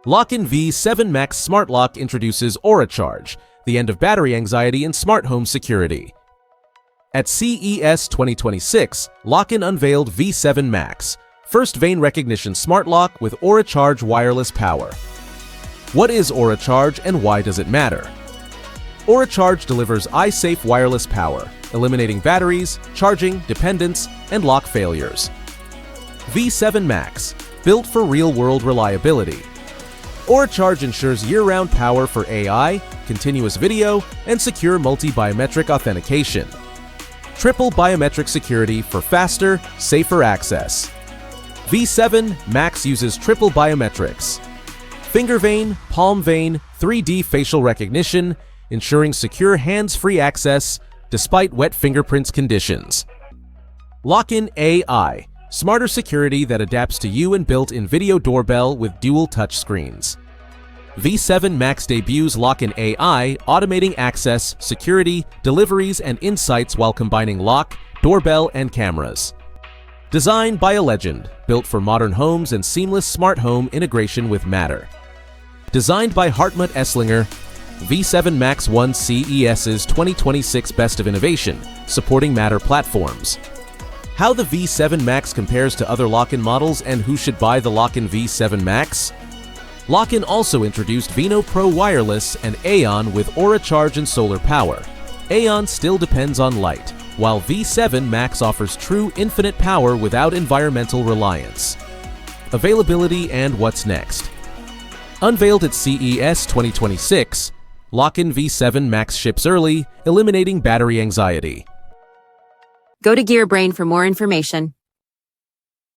Lockin V7 Max Smart Lock introduces AuraCharge, the end of battery anxiety in smart home security. At CES 2026, Lockin unveiled V7 Max, first vein recognition smart lock with AuraCharge wireless power. What is AuraCharge and why does it matter? AuraCharge delivers eye-safe wireless power, eliminating batteries, charging, dependence, and lock failures. V7 Max, built for real-world reliability. AuraCharge ensures year-round power for AI, continuous video, and secure multi-biometric authentication. Triple biometric security for faster, safer access. V7 Max uses triple biometrics: finger vein, palm vein, 3D facial recognition, ensuring secure hands-free access despite wet fingerprints conditions. Lockin AI, smarter security that adapts to you and built-in video doorbell with dual touchscreens. V7 Max debuts Lockin AI, automating access, security, deliveries, and insights while combining lock, doorbell, and cameras. Designed by a legend, built for modern homes and seamless smart home integration with Matter. Designed by Hartmut Esslinger, V7 Max won CES's 2026 Best of Innovation, supporting Matter platforms. How the V7 Max compares to other Lockin models and who should buy the Lockin V7 Max? Lockin also introduced Vino Pro Wireless and Aeon with AuraCharge and solar power. Aeon still depends on light, while V7 Max offers true infinite power without environmental reliance. Availability and what's next. Unveiled at CES 2026, Lockin V7 Max ships early, eliminating battery anxiety. Go to GearBrain for more information.